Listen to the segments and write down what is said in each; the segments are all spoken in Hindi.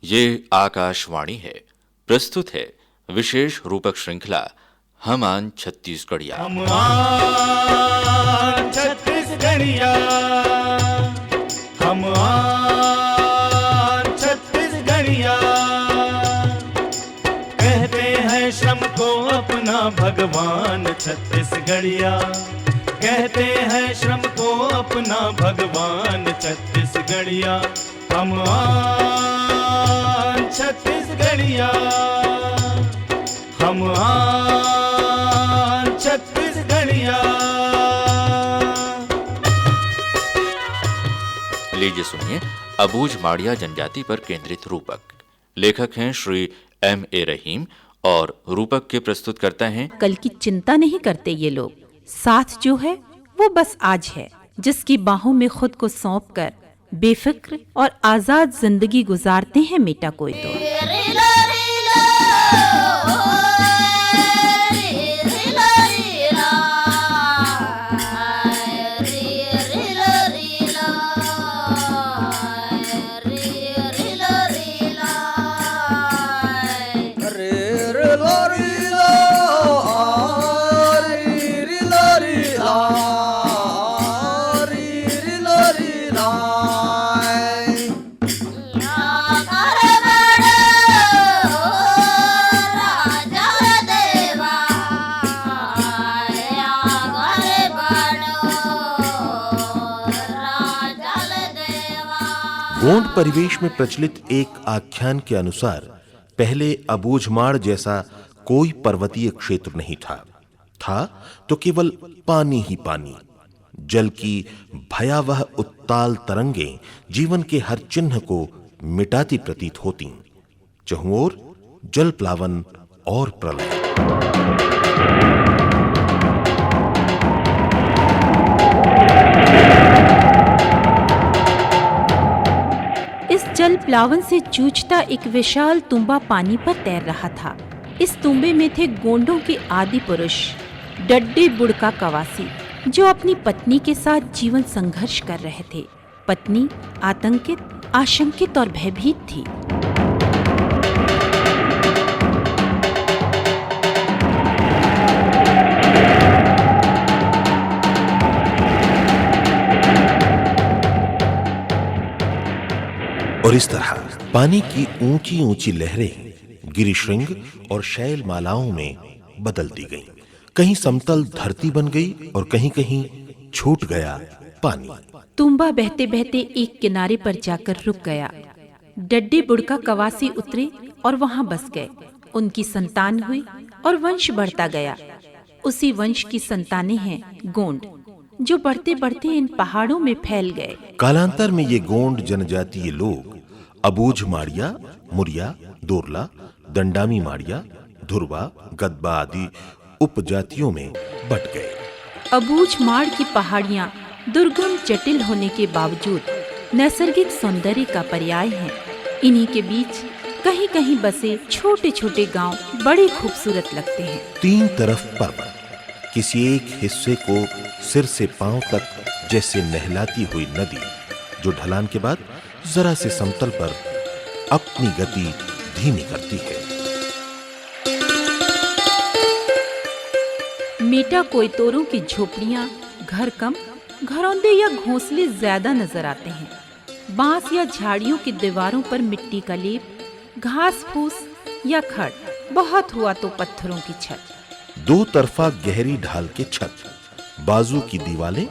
ये आकाशवाणी है। प्रस्तुत है विशेष रूपक श्रृंखला हम आन छत्तीसगढ़िया। हम आन छत्तीसगढ़िया, हम आन छत्तीसगढ़िया। कहते हैं श्रम को अपना भगवान छत्तीसगढ़िया, कहते हैं श्रम को अपना भगवान छत्तीसगढ़िया। हम आन छत्तीसगढ़िया, हम आन छत्तीसगढ़िया। लीजिए सुनिए अबूझ माड़िया जनजाति पर केंद्रित रूपक। लेखक हैं श्री M.A. रहीम और रूपक के प्रस्तुत करता हैं। कल की चिंता नहीं करते ये लोग, साथ जो है वो बस आज है। जिसकी बाहों में खुद को सौंप कर बेफिक्र और आजाद जिंदगी गुजारते हैं मेटा कोई तो। गोंड परिवेश में प्रचलित एक आख्यान के अनुसार पहले अबूझमाड़ जैसा कोई पर्वतीय क्षेत्र नहीं था तो केवल पानी ही पानी। जल की भयावह उत्ताल तरंगें जीवन के हर चिन्ह को मिटाती प्रतीत होती। चहुं ओर जल प्लावन और प्रलय। जल प्लावन से जूझता एक विशाल तुम्बा पानी पर तैर रहा था। इस तुम्बे में थे गोंडों के आदि पुरुष डड्डे बुड़का कवासी, जो अपनी पत्नी के साथ जीवन संघर्ष कर रहे थे। पत्नी आतंकित, आशंकित और भयभीत थी। और इस तरह पानी की ऊंची ऊंची लहरें गिरिशृंग और शैल मालाओं में बदल दी गईं। कहीं समतल धरती बन गई और कहीं कहीं छूट गया पानी। तुम्बा बहते बहते एक किनारे पर जाकर रुक गया। डड्डे बुड़का कवासी उतरे और वहां बस गए। उनकी संतान हुई और वंश बढ़ता गया। उसी वंश की संतानें हैं गोंड, जो बढ़ते बढ़ते इन पहाड़ों में फैल गए। कालांतर में ये गोंड जनजातीय लोग अबूझ माड़िया, मुरिया, दोरला, दंडामी माड़िया, धुरवा, गदबा आदि उपजातियों में बट गए। अबूझ माड़ की पहाड़ियां दुर्गम जटिल होने के बावजूद नैसर्गिक सौंदर्य का पर्याय हैं। इन्हीं के बीच कहीं कहीं बसे छोटे छोटे गांव बड़े खूबसूरत लगते हैं। तीन तरफ पर्वत, किसी एक हिस्से को सिर से पांव तक जैसे नहलाती हुई नदी, जो ढलान के बाद जरा से समतल पर अपनी गति धीमी करती है। मेटा कोयतोरों की झोपड़ियां, घर कम, घरौंदे या घोंसले ज्यादा नजर आते हैं। बांस या झाड़ियों की दीवारों पर मिट्टी का लेप, घास फूस या खड़, बहुत हुआ तो पत्थरों की छत। दो तरफा गहरी ढाल के छत, बाजू की दीवारें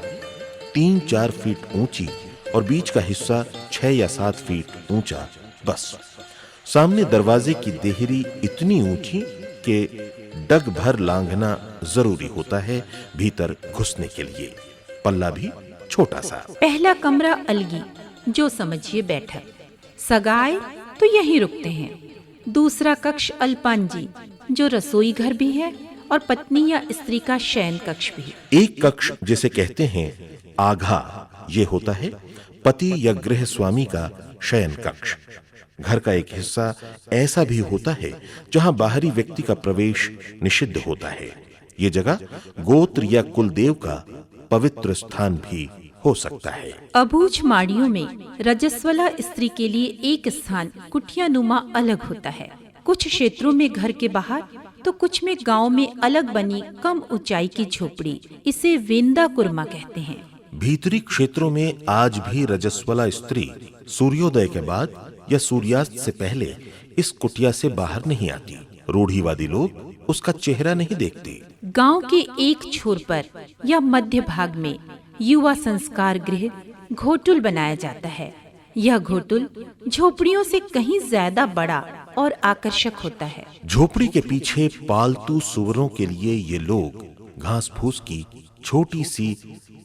3-4 फीट ऊंची और बीच का हिस्सा 6 या 7 फीट ऊंचा बस। सामने दरवाजे की देहरी इतनी ऊंची कि डग भर लांघना जरूरी होता है भीतर घुसने के लिए। पल्ला भी छोटा सा। पहला कमरा अलगी, जो समझिए बैठक। सगाए तो यहीं रुकते हैं। दूसरा कक्ष अल्पांजी, जो रसोई घर भी है और पत्नी या स्त्री का शयन कक्ष भी। एक कक्ष जिसे कहते हैं आघा, ये होता है पति या गृह स्वामी का शयन कक्ष। घर का एक हिस्सा ऐसा भी होता है जहां बाहरी व्यक्ति का प्रवेश निषिद्ध होता है। ये जगह गोत्र या कुलदेव का पवित्र स्थान भी हो सकता है। अबूझ माड़ियों में रजस्वला स्त्री के लिए एक स्थान कुटियानुमा अलग होता है। कुछ क्षेत्रों में घर के बाहर तो कुछ में गांव में अलग बनी कम ऊंचाई की झोपड़ी, इसे वेंदा कुरमा कहते हैं। भीतरी क्षेत्रों में आज भी रजस्वला स्त्री सूर्योदय के बाद या सूर्यास्त से पहले इस कुटिया से बाहर नहीं आती। रूढ़िवादी लोग उसका चेहरा नहीं देखते। गांव के एक छोर पर या मध्य भाग में युवा संस्कार गृह घोटुल बनाया जाता है। यह घोटुल झोपड़ियों से कहीं ज्यादा बड़ा और आकर्षक होता है। झोपड़ी के पीछे पालतू सुअरों के लिए ये लोग घास फूस की छोटी सी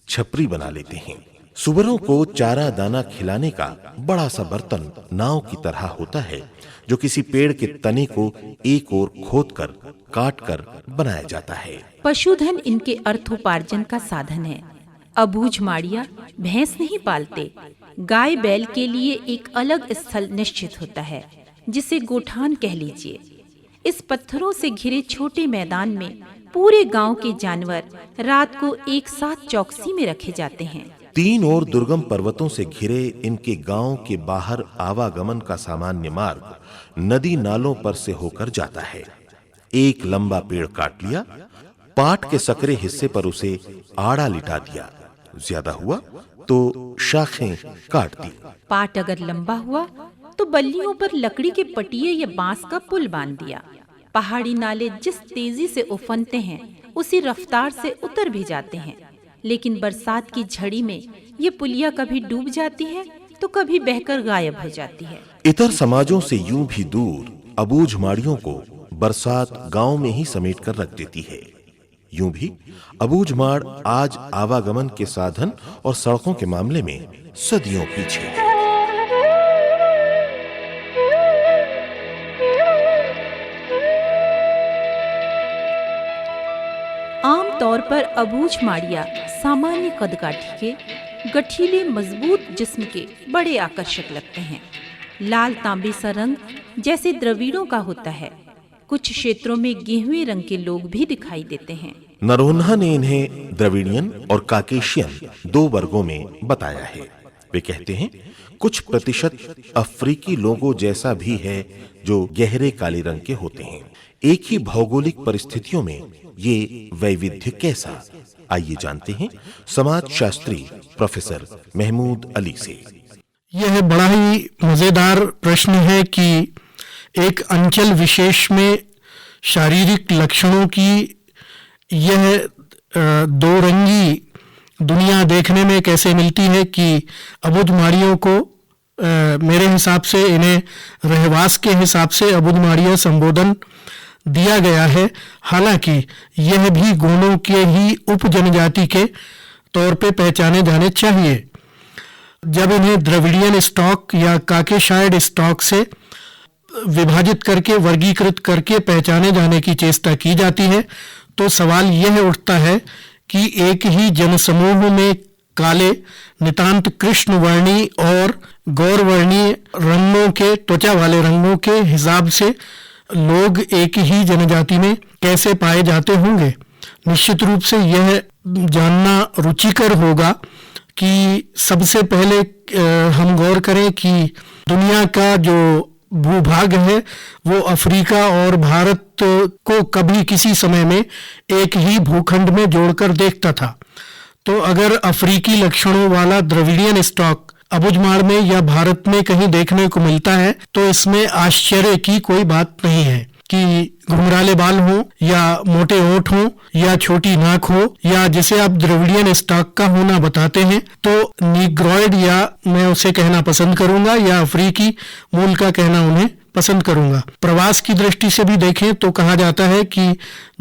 छपरी बना लेते हैं। सुअरों को चारा दाना खिलाने का बड़ा सा बर्तन नाव की तरह होता है, जो किसी पेड़ के तने को एक ओर खोदकर काटकर बनाया जाता है। पशुधन इनके अर्थोपार्जन का साधन है। अबूझ माड़िया भैंस नहीं पालते। गाय बैल के लिए एक अलग स्थल निश्चित होता है, जिसे गोठान कह लीजिए। इस पत्थरों से घिरे छोटे मैदान में पूरे गांव के जानवर रात को एक साथ चौकसी में रखे जाते हैं। तीन और दुर्गम पर्वतों से घिरे इनके गांव के बाहर आवागमन का सामान्य मार्ग नदी नालों पर से होकर जाता है। एक लंबा पेड़ काट लिया, पाट के सकरे हिस्से पर उसे आड़ा लिटा दिया, ज्यादा हुआ तो शाखें काट दी। पाट अगर लंबा हुआ तो बल्लियों पर लकड़ी के पटिये या बांस का पुल बांध दिया। पहाड़ी नाले जिस तेजी से उफनते हैं उसी रफ्तार से उतर भी जाते हैं, लेकिन बरसात की झड़ी में ये पुलिया कभी डूब जाती है तो कभी बहकर गायब हो जाती है। इतर समाजों से यूं भी दूर अबूझ माड़ियों को बरसात गांव में ही समेट कर रख देती है। यूं भी अबूझ माड़ आज आवागमन के साधन और सड़कों के मामले में सदियों पीछे है। आम तौर पर अबूझ माड़िया सामान्य कदकाठी के गठीले मजबूत जिस्म के बड़े आकर्षक लगते हैं। लाल तांबे सा रंग जैसे द्रविड़ों का होता है। कुछ क्षेत्रों में गेहुए रंग के लोग भी दिखाई देते हैं। नरोन्हा ने इन्हें द्रविडियन और काकेशियन दो वर्गों में बताया है। वे कहते हैं कुछ प्रतिशत अफ्रीकी लोगों जैसा भी है जो गहरे काले रंग के होते हैं। एक ही भौगोलिक परिस्थितियों में ये वैविध्य कैसा, आइए जानते हैं समाज शास्त्री प्रोफेसर महमूद अली से। यह बड़ा ही मजेदार प्रश्न है कि एक अंचल विशेष में शारीरिक लक्षणों की यह दो रंगी दुनिया देखने में कैसे मिलती है कि अबूझ माड़ियों को मेरे हिसाब से इन्हें रहवास के हिसाब से अबूझ माड़िया संबोधन दिया गया है। हालांकि यह भी गोंडों के ही उप जनजाति के तौर पे पहचाने जाने चाहिए। जब इन्हें द्रविडियन स्टॉक या काकेशायड स्टॉक से विभाजित करके वर्गीकृत करके पहचाने जाने की चेष्टा की जाती है तो सवाल यह उठता है कि एक ही जनसमूह में काले, नितांत कृष्ण वर्णी और गौरवर्णीय रंगों के त्वचा वाले रंगों के हिसाब से लोग एक ही जनजाति में कैसे पाए जाते होंगे। निश्चित रूप से यह जानना रुचिकर होगा कि सबसे पहले हम गौर करें कि दुनिया का जो भूभाग है वो अफ्रीका और भारत को कभी किसी समय में एक ही भूखंड में जोड़कर देखता था। तो अगर अफ्रीकी लक्षणों वाला द्रविडियन स्टॉक अबूझ माड़ में या भारत में कहीं देखने को मिलता है तो इसमें आश्चर्य की कोई बात नहीं है कि घुंघराले बाल हो या मोटे होंठ हो या छोटी नाक हो या जिसे आप द्रविडियन स्टॉक का होना बताते हैं तो नीग्रॉयड या मैं उसे कहना पसंद करूंगा या अफ्रीकी मूल का कहना उन्हें पसंद करूंगा। प्रवास की दृष्टि से भी देखें तो कहा जाता है कि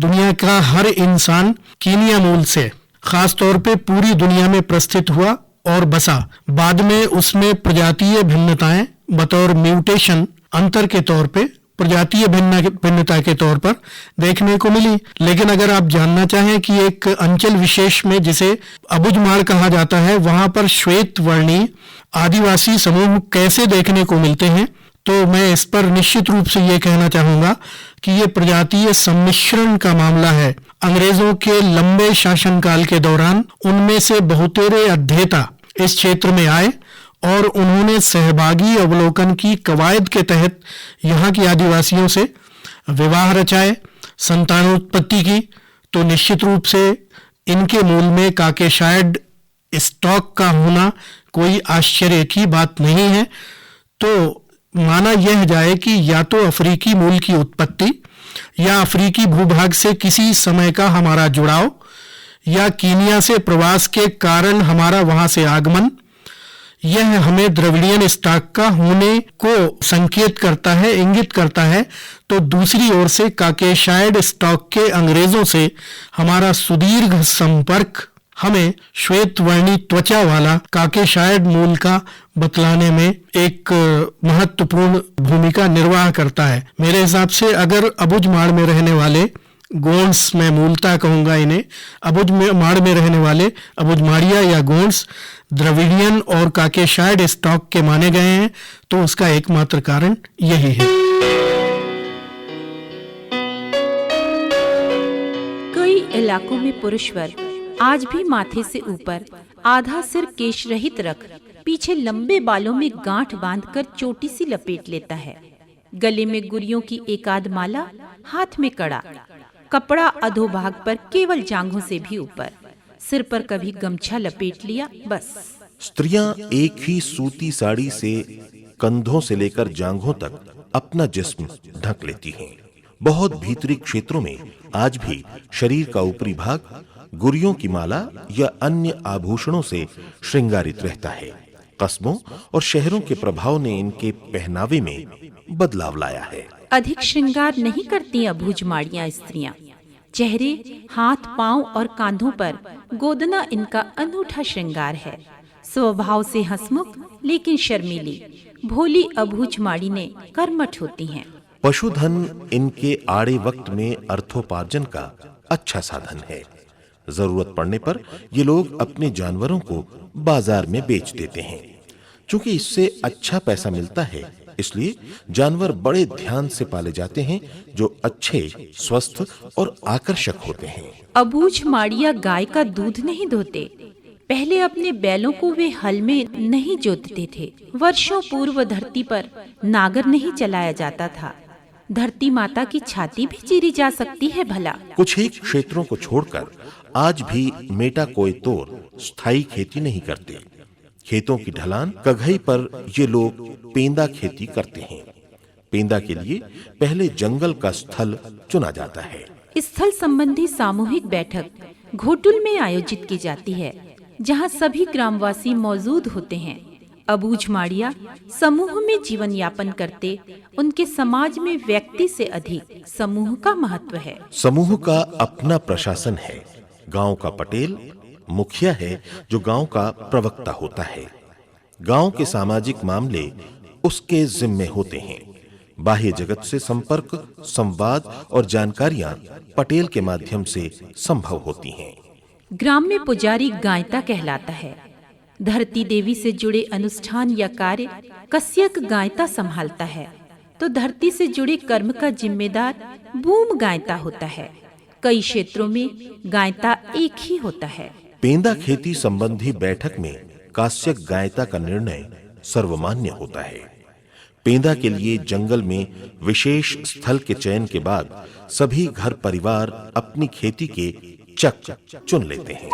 दुनिया का हर इंसान कीनिया मूल से खास तौर पे पूरी दुनिया में प्रस्थित हुआ और बसा। बाद में उसमें प्रजातीय भिन्नताएं बतौर म्यूटेशन अंतर के तौर पे प्रजातीय भिन्नता के तौर पर देखने को मिली। लेकिन अगर आप जानना चाहें कि एक अंचल विशेष में जिसे अबूझ माड़ कहा जाता है वहां पर श्वेत वर्णीय आदिवासी समूह कैसे देखने को मिलते हैं तो मैं इस पर निश्चित रूप से ये कहना चाहूंगा कि ये प्रजातीय सम्मिश्रण का मामला है। अंग्रेजों के लंबे शासनकाल के दौरान उनमें से बहुतेरे अध्येता इस क्षेत्र में आए और उन्होंने सहभागी अवलोकन की कवायद के तहत यहाँ के आदिवासियों से विवाह रचाए, संतानोत्पत्ति की। तो निश्चित रूप से इनके मूल में काकेशायड स्टॉक का होना कोई आश्चर्य की बात नहीं है। तो माना यह जाए कि या तो अफ्रीकी मूल की उत्पत्ति या अफ्रीकी भूभाग से किसी समय का हमारा जुड़ाव या कीनिया से प्रवास के कारण हमारा वहां से आगमन, यह हमें द्रविडियन स्टॉक का होने को संकेत करता है, इंगित करता है। तो दूसरी ओर से काकेशायड स्टॉक के अंग्रेजों से हमारा सुदीर्घ संपर्क हमें श्वेत वर्णी त्वचा वाला काकेशायड मूल का बतलाने में एक महत्वपूर्ण भूमिका निर्वाह करता है। मेरे हिसाब से अगर अबुझमाड़ में रहने वाले गोंड्स, मैं मूलतः कहूंगा इन्हें, अबुझमाड़ में रहने वाले अबुझमाड़िया या गोंड्स द्रविडियन और काकेशायड स्टॉक के माने गए हैं, तो उसका एकमात्र कारण यही है। कई इलाकों में पुरुष वर्ग आज भी माथे से ऊपर आधा सिर केश रहित रख पीछे लंबे बालों में गांठ बांधकर चोटी सी लपेट लेता है। गले में गुरियों की एक आध माला, हाथ में कड़ा, कपड़ा अधोभाग पर केवल जांघों से भी ऊपर, सिर पर कभी गमछा लपेट लिया, बस। स्त्रियां एक ही सूती साड़ी से कंधों से लेकर जांघों तक अपना जिस्म ढक लेती हैं। बहुत भीतरी क्षेत्रों में आज भी शरीर का ऊपरी भाग गुरियों की माला या अन्य आभूषणों से श्रृंगारित रहता है। कस्बों और शहरों के प्रभाव ने इनके पहनावे में बदलाव लाया है। अधिक श्रृंगार नहीं करती अबुझमाड़ियां स्त्रियां। चेहरे, हाथ, पांव और कांधों पर गोदना इनका अनूठा श्रृंगार है। स्वभाव से हंसमुख लेकिन शर्मीली, भोली अबुझमाड़ी ने कर्मठ होती हैं। पशुधन इनके आड़े वक्त में अर्थोपार्जन का अच्छा साधन है। जरूरत पड़ने पर ये लोग अपने जानवरों को बाजार में बेच देते हैं। चूंकि इससे अच्छा पैसा मिलता है, इसलिए जानवर बड़े ध्यान से पाले जाते हैं, जो अच्छे, स्वस्थ और आकर्षक होते हैं। अबुझमाड़िया गाय का दूध नहीं धोते। पहले अपने बैलों को वे हल में नहीं जोतते थे। वर्षों पूर्व धरती पर नागर नहीं चलाया जाता था। धरती माता की छाती भी चीरी जा सकती है भला। कुछ ही क्षेत्रों को छोड़कर आज भी मेटा कोयतोर स्थायी खेती नहीं करते। खेतों की ढलान कघई पर ये लोग पेंदा खेती करते हैं। पेंदा के लिए पहले जंगल का स्थल चुना जाता है। स्थल संबंधी सामूहिक बैठक घोटुल में आयोजित की जाती है, जहां सभी ग्रामवासी मौजूद होते हैं। अबुझमाड़िया समूह में जीवन यापन करते, उनके समाज में व्यक्ति से अधिक समूह का महत्व है। समूह का अपना प्रशासन है। गांव का पटेल मुखिया है, जो गांव का प्रवक्ता होता है। गांव के सामाजिक मामले उसके जिम्मे होते हैं। बाह्य जगत से संपर्क, संवाद और जानकारियां पटेल के माध्यम से संभव होती हैं। ग्राम में पुजारी गायता कहलाता है। धरती देवी से जुड़े अनुष्ठान या कार्य कस्यक गायता संभालता है, तो धरती से जुड़े कर्म का जिम्मेदार बूम गायता होता है। कई क्षेत्रों में गायता एक ही होता है। पेंदा खेती संबंधी बैठक में कास्यक गायता का निर्णय सर्वमान्य होता है। पेंदा के लिए जंगल में विशेष स्थल के चयन के बाद सभी घर परिवार अपनी खेती के चक चुन लेते हैं।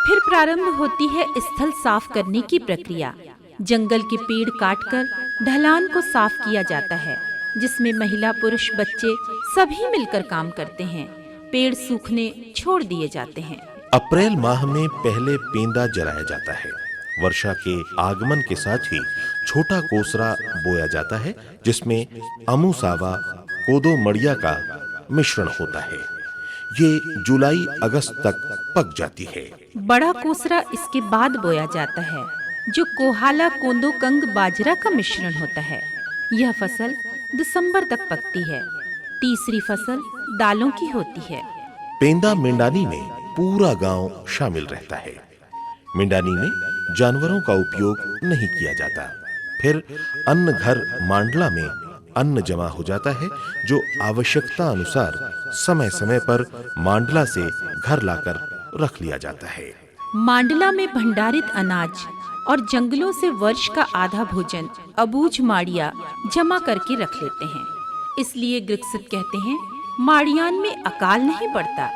फिर प्रारंभ होती है स्थल साफ करने की प्रक्रिया। जंगल के पेड़ काटकर ढलान को साफ किया जाता है, जिसमें महिला, पुरुष, बच्चे सभी मिलकर काम करते हैं। पेड़ सूखने छोड़ दिए जाते हैं। अप्रैल माह में पहले पेंदा जलाया जाता है। वर्षा के आगमन के साथ ही छोटा कोसरा बोया जाता है, जिसमें अमुसावा, कोदो मड़िया का मिश्रण होता है। ये जुलाई अगस्त तक पक जाती है। बड़ा कोसरा इसके बाद बोया जाता है, जो कोहाला, कोंदो, कंग, बाजरा का मिश्रण होता है। यह फसल दिसंबर तक पकती है। तीसरी फसल दालों की होती है। पेंदा मेंडानी में पूरा गांव शामिल रहता है। मेंडानी में जानवरों का उपयोग नहीं किया जाता। फिर अन्न घर मांडला में अन्न जमा हो जाता है, जो आवश्यकता अनुसार समय समय पर मांडला से घर लाकर रख लिया जाता है। मांडला में भंडारित अनाज और जंगलों से वर्ष का आधा भोजन अबूझ माड़िया जमा करके रख लेते हैं। इसलिए ग्रसित कहते हैं, माड़ियान में अकाल नहीं पड़ता।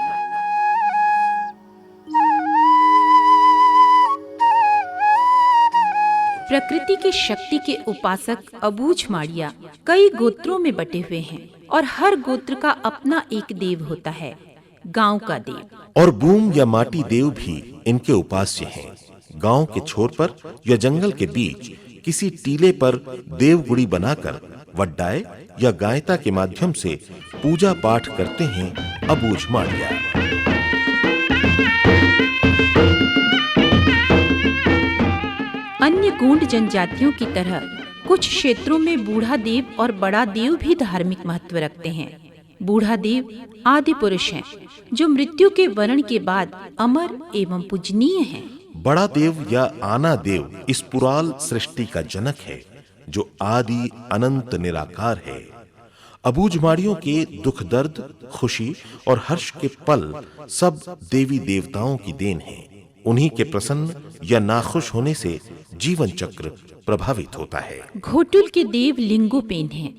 प्रकृति की शक्ति के उपासक अबूझ माड़िया कई गोत्रों में बटे हुए हैं और हर गोत्र का अपना एक देव होता है, गांव का देव। और बूम या माटी देव भी इनके उपास्य हैं। गांव के छोर पर या जंगल के बीच किसी टीले पर देवगुड़ी बनाकर वड्डाए या गायता के माध्यम से पूजा पाठ करते हैं अबूझ माड़िया। अन्य गोंड जनजातियों की तरह कुछ क्षेत्रों में बूढ़ा देव और बड़ा देव भी धार्मिक महत्व रखते हैं। बूढ़ा देव आदि पुरुष हैं, जो मृत्यु के वरण के बाद अमर एवं पूजनीय हैं। बड़ा देव या आना देव इस पुराल सृष्टि का जनक है, जो आदि अनंत निराकार है। अबूझ माड़ियों के दुख दर्द, खुशी और हर्ष के पल सब देवी देवताओं की देन है। उन्हीं के प्रसन्न या नाखुश होने से जीवन चक्र प्रभावित होता है। घोटुल के देव लिंगोपेन हैं।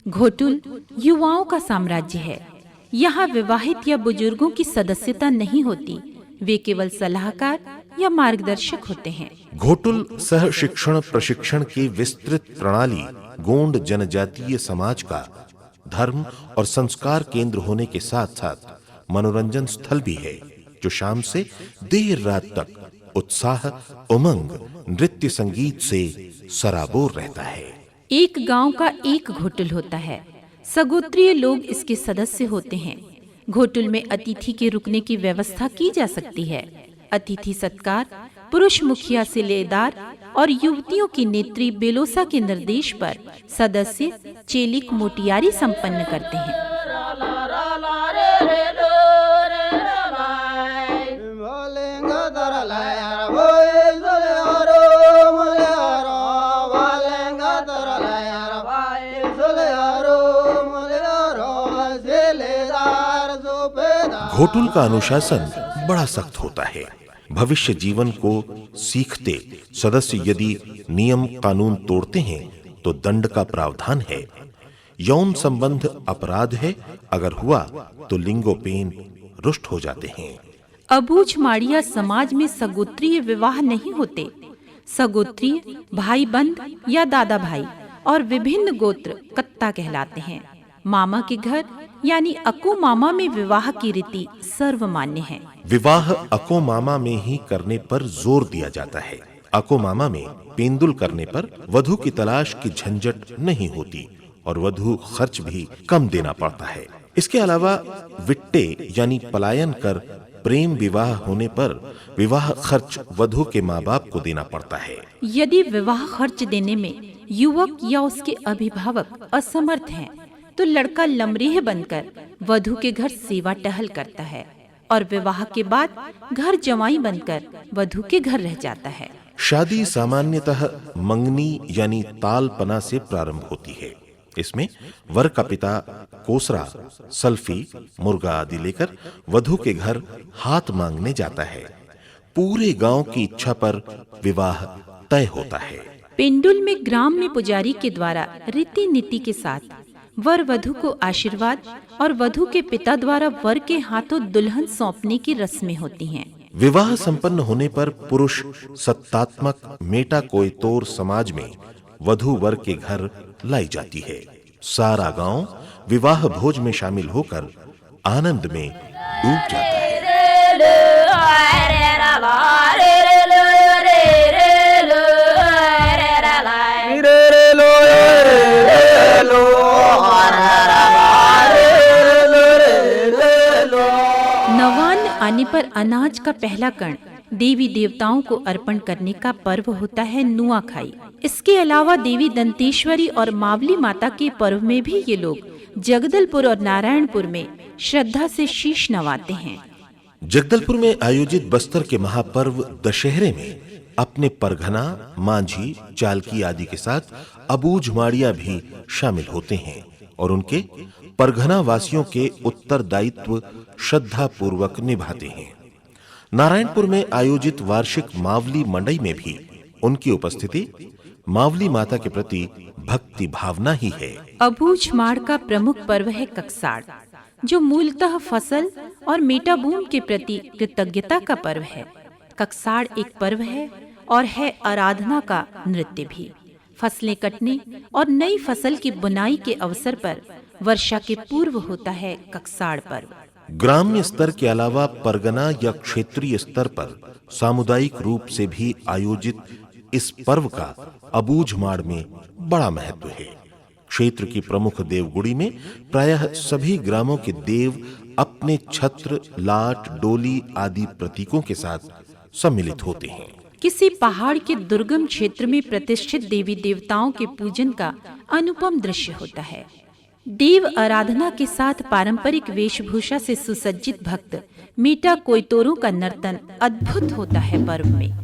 घोटुल युवाओं का साम्राज्य है। यहाँ विवाहित या बुजुर्गों की सदस्यता नहीं होती, वे केवल सलाहकार या मार्गदर्शक होते हैं। घोटुल सह शिक्षण प्रशिक्षण की विस्तृत प्रणाली गोंड जनजातीय समाज का धर्म और संस्कार केंद्र होने के साथ साथ मनोरंजन स्थल भी है, जो शाम से देर रात तक उत्साह, उमंग, नृत्य संगीत से सराबोर रहता है। एक गांव का एक घोटुल होता है। सगोत्रीय लोग इसके सदस्य होते हैं। घोटुल में अतिथि के रुकने की व्यवस्था की जा सकती है। अतिथि सत्कार पुरुष मुखिया से लेदार और युवतियों की नेत्री बेलोसा के निर्देश पर सदस्य चेलिक मोटियारी संपन्न करते हैं। घोटुल का अनुशासन बड़ा सख्त होता है। भविष्य जीवन को सीखते सदस्य यदि नियम कानून तोड़ते हैं तो दंड का प्रावधान है। यौन संबंध अपराध है, अगर हुआ तो लिंगोपेन रुष्ट हो जाते हैं। अबूझ माड़िया समाज में सगोत्रीय विवाह नहीं होते। सगोत्रीय भाई बंद या दादा भाई और विभिन्न गोत्र कत्ता कहलाते हैं। मामा के घर यानी अको मामा में विवाह की रीति सर्वमान्य है। विवाह अको मामा में ही करने पर जोर दिया जाता है। अको मामा में पेंदुल करने पर वधु की तलाश की झंझट नहीं होती और वधु खर्च भी कम देना पड़ता है। इसके अलावा विट्टे यानी पलायन कर प्रेम विवाह होने पर विवाह खर्च वधु के माँ बाप को देना पड़ता है। यदि विवाह खर्च देने में युवक या उसके अभिभावक असमर्थ हैं, तो लड़का लमरेह बनकर वधु के घर सेवा टहल करता है और विवाह के बाद घर जवाई बनकर वधु के घर रह जाता है। शादी सामान्यतः मंगनी यानी तालपना से प्रारंभ होती है। इसमें वर का पिता कोसरा, सल्फी, मुर्गा आदि लेकर वधु के घर हाथ मांगने जाता है। पूरे गांव की इच्छा पर विवाह तय होता है। पेंडुल में ग्राम में पुजारी के द्वारा रीति नीति के साथ वर वधु को आशीर्वाद और वधु के पिता द्वारा वर के हाथों दुल्हन सौंपने की रस्में होती हैं। विवाह संपन्न होने पर पुरुष सत्तात्मक मेटा कोयतोर समाज में वधु वर के घर लाई जाती है। सारा गांव विवाह भोज में शामिल होकर आनंद में डूब जाता है। नवान्न आने पर अनाज का पहला कण देवी देवताओं को अर्पण करने का पर्व होता है नुआखाई। इसके अलावा देवी दंतेश्वरी और मावली माता के पर्व में भी ये लोग जगदलपुर और नारायणपुर में श्रद्धा से शीश नवाते हैं। जगदलपुर में आयोजित बस्तर के महापर्व दशहरे में अपने परघना, मांझी, चालकी आदि के साथ अबूझ माड़िया भी शामिल होते हैं और उनके परघना वासियों के उत्तरदायित्व श्रद्धा पूर्वक निभाते हैं। नारायणपुर में आयोजित वार्षिक मावली मंडई में भी उनकी उपस्थिति मावली माता के प्रति भक्ति भावना ही है। अबूझ माड़ का प्रमुख पर्व है ककसाड़, जो मूलतः फसल और मेटाबूम के प्रति कृतज्ञता का पर्व है। ककसाड़ एक पर्व है और है आराधना का नृत्य भी। फसलें कटने और नई फसल की बुनाई के अवसर पर वर्षा के पूर्व होता है ककसाड़ पर्व। ग्राम्य स्तर के अलावा परगना या क्षेत्रीय स्तर पर सामुदायिक रूप से भी आयोजित इस पर्व का अबूझ माड़ में बड़ा महत्व है। क्षेत्र की प्रमुख देवगुड़ी में प्रायः सभी ग्रामों के देव अपने छत्र, लाट, डोली आदि प्रतीकों के साथ सम्मिलित होते हैं। किसी पहाड़ के दुर्गम क्षेत्र में प्रतिष्ठित देवी देवताओं के पूजन का अनुपम दृश्य होता है। देव आराधना के साथ पारंपरिक वेशभूषा से सुसज्जित भक्त मीटा कोयतोरों का नर्तन अद्भुत होता है पर्व में।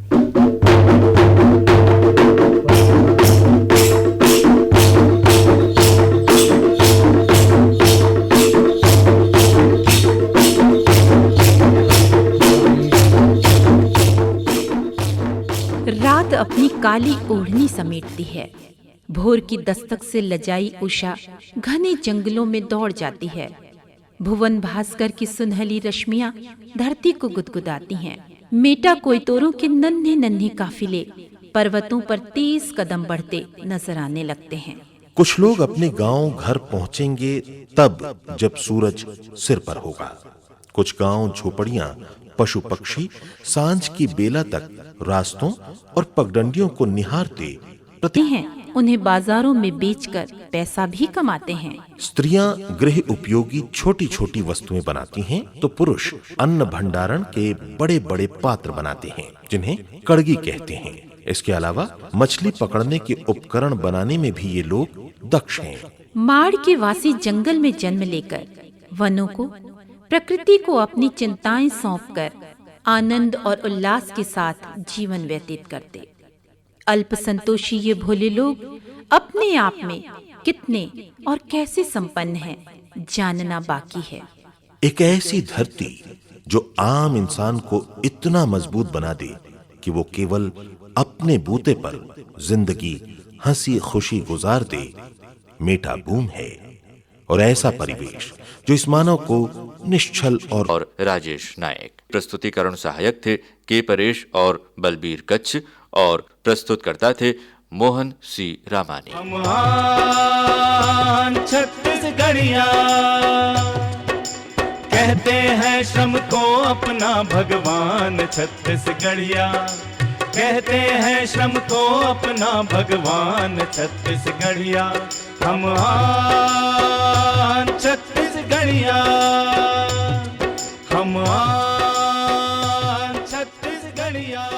रात अपनी काली ओढ़नी समेटती है। भोर की दस्तक से लजाई उषा घने जंगलों में दौड़ जाती है। भुवन भास्कर की सुनहली रश्मियां धरती को गुदगुदाती हैं। मेटा कोयतोरों के नन्हे नन्हे काफिले पर्वतों पर तेज कदम बढ़ते नजर आने लगते हैं। कुछ लोग अपने गांव घर पहुंचेंगे तब जब सूरज सिर पर होगा। कुछ गांव, झोपड़ियां, पशु पक्षी सांझ की बेला तक रास्तों और पगडंडियों को निहारते हैं। उन्हें बाजारों में बेचकर पैसा भी कमाते हैं। स्त्रियां गृह उपयोगी छोटी छोटी वस्तुएं बनाती हैं, तो पुरुष अन्न भंडारण के बड़े बड़े पात्र बनाते हैं, जिन्हें कड़गी कहते हैं। इसके अलावा मछली पकड़ने के उपकरण बनाने में भी ये लोग दक्ष हैं। माड़ के वासी जंगल में जन्म लेकर वनों को, प्रकृति को अपनी चिंताएं सौंपकर आनंद और उल्लास के साथ जीवन व्यतीत करते। अल्प संतोषी ये भोले लोग अपने आप में कितने और कैसे संपन्न हैं, जानना बाकी है। एक ऐसी धरती जो आम इंसान को इतना मजबूत बना दे कि वो केवल अपने बूते पर जिंदगी हंसी खुशी गुजार दे, मेटा बूम है। और ऐसा परिवेश जो इस मानव को निश्चल और राजेश नायक। प्रस्तुतिकरण सहायक थे के परेश और बलबीर कच्छ और प्रस्तुतकर्ता थे मोहन सी रामानी। महान छत्तीसगढ़िया कहते हैं श्रम को अपना भगवान। छत्तीसगढ़िया कहते हैं श्रम को अपना भगवान। छत्तीसगढ़िया हम आन छत्तीसगढ़िया, हम आन छत्तीसगढ़िया।